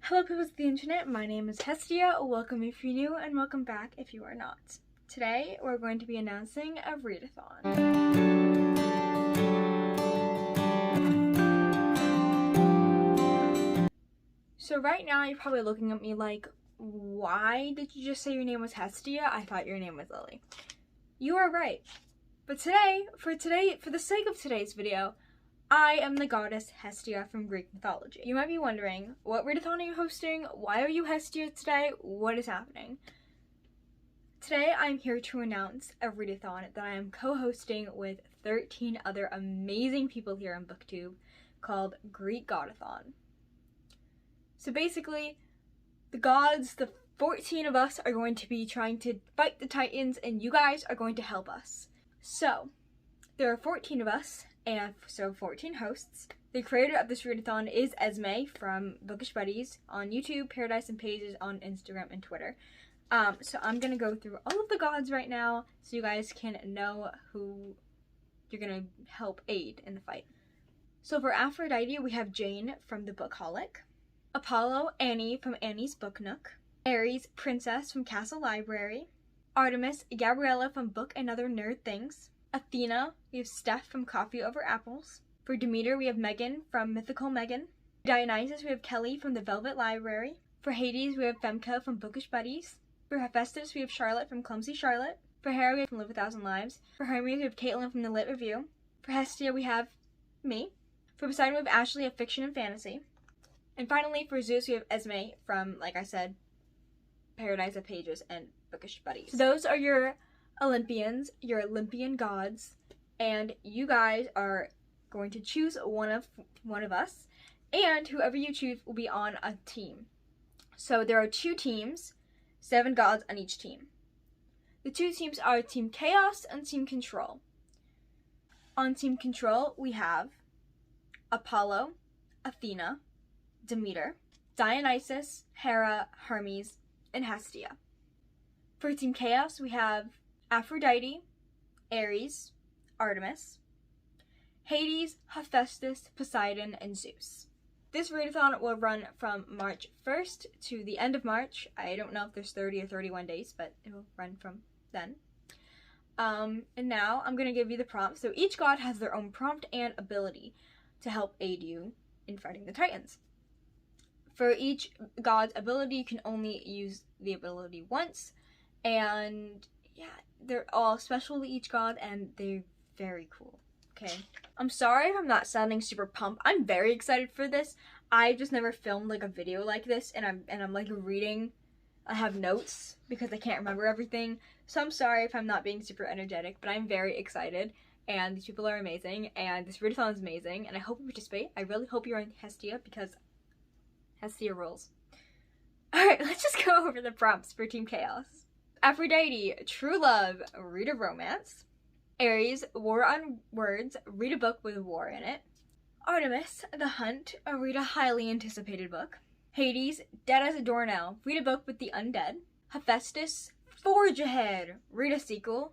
Hello people of the internet, my name is Hestia. Welcome if you're new and welcome back if you are not. Today we're going to be announcing a readathon. So right now you're probably looking at me like, why did you just say your name was Hestia? I thought your name was Lily. You are right. But for the sake of today's video, I am the goddess Hestia from Greek mythology. You might be wondering, what readathon are you hosting? Why are you Hestia today? What is happening? Today I'm here to announce a readathon that I am co-hosting with 13 other amazing people here on BookTube called Greek God Athon. So basically, the 14 of us are going to be trying to fight the Titans and you guys are going to help us. So, there are 14 of us, and so 14 hosts. The creator of this readathon is Esme from Bookish Buddies on YouTube, Paradise and Pages on Instagram and Twitter. So I'm gonna go through all of the gods right now so you guys can know who you're gonna help aid in the fight. So for Aphrodite, we have Jane from the Bookaholic, Apollo, Annie from Annie's Book Nook, Ares, Princess from Castle Library, Artemis, Gabriella from Book and Other Nerd Things, Athena, we have Steph from Coffee Over Apples. For Demeter, we have Megan from Mythical Megan. For Dionysus, we have Kelly from the Velvet Library. For Hades, we have Femke from Bookish Buddies. For Hephaestus, we have Charlotte from Clumsy Charlotte. For Hera, we have from Live a Thousand Lives. For Hermes, we have Caitlin from The Lit Review. For Hestia, we have me. For Poseidon, we have Ashley of Fiction and Fantasy. And finally, for Zeus, we have Esme from, like I said, Paradise of Pages and Bookish Buddies. So those are your Olympians, your Olympian gods, and you guys are going to choose one of us, and whoever you choose will be on a team. So there are 2 teams, 7 gods on each team. The 2 teams are Team Chaos and Team Control. On Team Control, we have Apollo, Athena, Demeter, Dionysus, Hera, Hermes, and Hestia. For Team Chaos, we have Aphrodite, Ares, Artemis, Hades, Hephaestus, Poseidon, and Zeus. This readathon will run from March 1st to the end of March. I don't know if there's 30 or 31 days, but it will run from then. And now I'm going to give you the prompt. So each god has their own prompt and ability to help aid you in fighting the Titans. For each god's ability, you can only use the ability once, and yeah, they're all special to each god, and they're very cool. Okay. I'm sorry if I'm not sounding super pumped. I'm very excited for this. I've just never filmed like a video like this, and I'm like reading. I have notes because I can't remember everything. So I'm sorry if I'm not being super energetic, but I'm very excited, and these people are amazing, and this readathon is amazing, and I hope you participate. I really hope you're in Hestia because Hestia rules. Alright, let's just go over the prompts for Team Chaos. Aphrodite, True Love, read a romance. Ares, War on Words, read a book with war in it. Artemis, The Hunt, read a highly anticipated book. Hades, Dead as a Doornail, read a book with the undead. Hephaestus, Forge Ahead, read a sequel.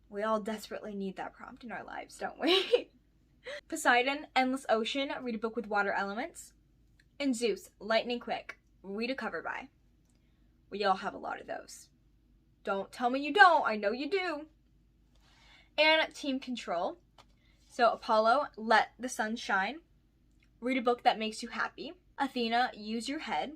We all desperately need that prompt in our lives, don't we? Poseidon, Endless Ocean, read a book with water elements. And Zeus, Lightning Quick, read a cover by. We all have a lot of those. Don't tell me you don't, I know you do. And Team Control. So Apollo, Let the Sun Shine, read a book that makes you happy. Athena, Use Your Head,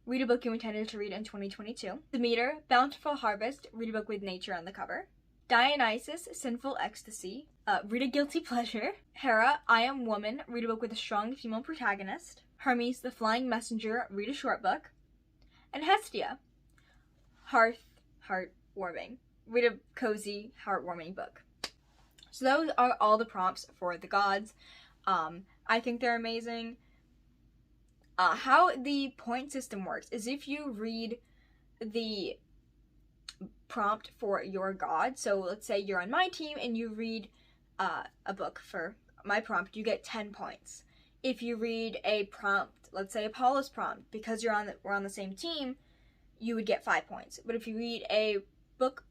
read a book you intended to read in 2022. Demeter, Bountiful Harvest, read a book with nature on the cover. Dionysus, Sinful Ecstasy, read a guilty pleasure. Hera, I Am Woman, read a book with a strong female protagonist. Hermes, The Flying Messenger, read a short book. And Hestia, Heartwarming, read a cozy, heartwarming book. So those are all the prompts for the gods. I think they're amazing. How the point system works is if you read the prompt for your god, so let's say you're on my team and you read a book for my prompt, you get 10 points. If you read a prompt, let's say Apollo's prompt, because we're on the same team, you would get 5 points. But if you read a book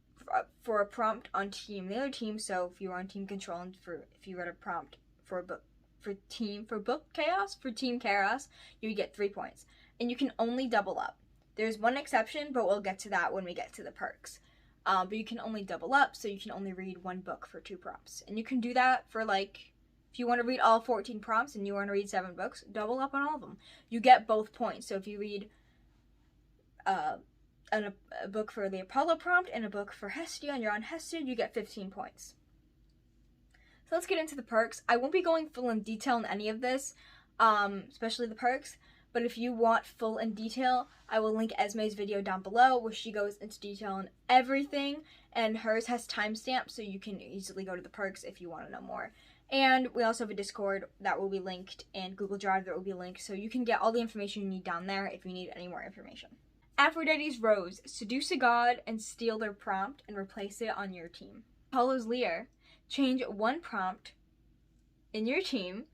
for a prompt on the other team, so if you were on Team Control and if you read a prompt for a book for book chaos, for team chaos, you get 3 points. And you can only double up. There's one exception, but we'll get to that when we get to the perks. But you can only double up, so you can only read one book for 2 prompts. And you can do that for like, if you want to read all 14 prompts and you want to read 7 books, double up on all of them. You get both points. So if you read a book for the Apollo prompt and a book for Hestia and you're on Hestia, you get 15 points. So let's get into the perks. I won't be going full in detail on any of this, especially the perks. But if you want full in detail, I will link Esme's video down below where she goes into detail on everything. And hers has timestamps, so you can easily go to the perks if you want to know more. And we also have a Discord that will be linked and Google Drive that will be linked. So you can get all the information you need down there if you need any more information. Aphrodite's Rose. Seduce a god and steal their prompt and replace it on your team. Apollo's Lear. Change one prompt in your team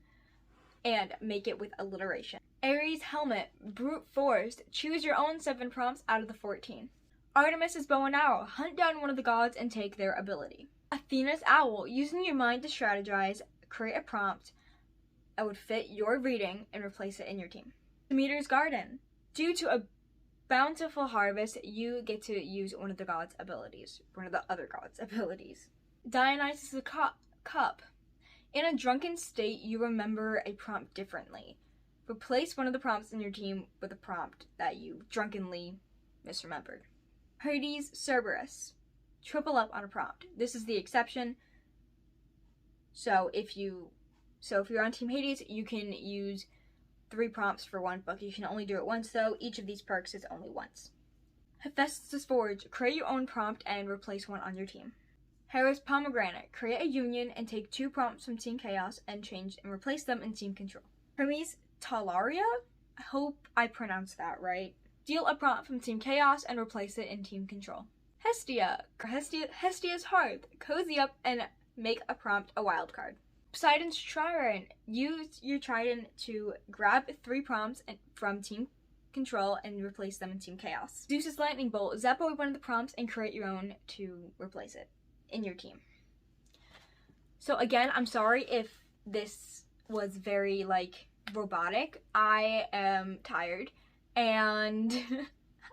and make it with alliteration. Ares' Helmet, Brute Force, choose your own 7 prompts out of the 14. Artemis's Bow and Arrow, hunt down one of the gods and take their ability. Athena's Owl, using your mind to strategize, create a prompt that would fit your reading and replace it in your team. Demeter's Garden, due to a bountiful harvest, you get to use one of the gods' abilities, one of the other gods' abilities. Dionysus' Cup, in a drunken state, you remember a prompt differently. Replace one of the prompts in your team with a prompt that you drunkenly misremembered. Hades' Cerberus. Triple up on a prompt. This is the exception. So if you're on Team Hades, you can use 3 prompts for 1 book. You can only do it once though. Each of these perks is only once. Hephaestus' Forge. Create your own prompt and replace one on your team. Hera's Pomegranate. Create a union and take 2 prompts from Team Chaos and change and replace them in Team Control. Hermes' Talaria? I hope I pronounced that right. Steal a prompt from Team Chaos and replace it in Team Control. Hestia's Hearth. Cozy up and make a prompt a wild card. Poseidon's Trident. Use your trident to grab 3 prompts from Team Control and replace them in Team Chaos. Zeus's Lightning Bolt. Zap away one of the prompts and create your own to replace it in your team. So again, I'm sorry if this was very like robotic. I am tired and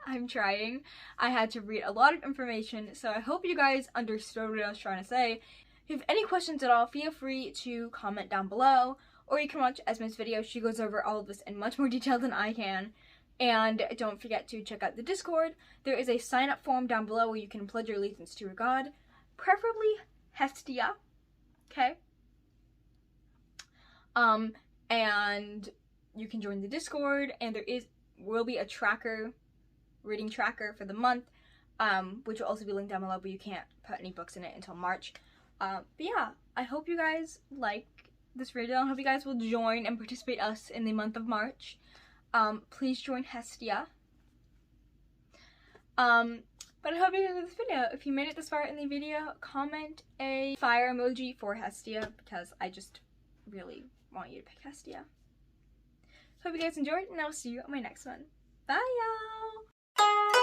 I'm trying. I had to read a lot of information, so I hope you guys understood what I was trying to say. If you have any questions at all, feel free to comment down below, or you can watch Esme's video. She goes over all of this in much more detail than I can. And don't forget to check out the Discord. There is a sign-up form down below where you can pledge your allegiance to a god, preferably Hestia, okay? And you can join the Discord, and there will be a reading tracker for the month, which will also be linked down below, but you can't put any books in it until March. But yeah, I hope you guys like this video. I hope you guys will join and participate us in the month of March. Please join Hestia. But I hope you enjoyed this video. If you made it this far in the video, comment a fire emoji for Hestia, because I just really want you to pick Hestia. Hope you guys enjoyed, and I'll see you on my next one. Bye, y'all!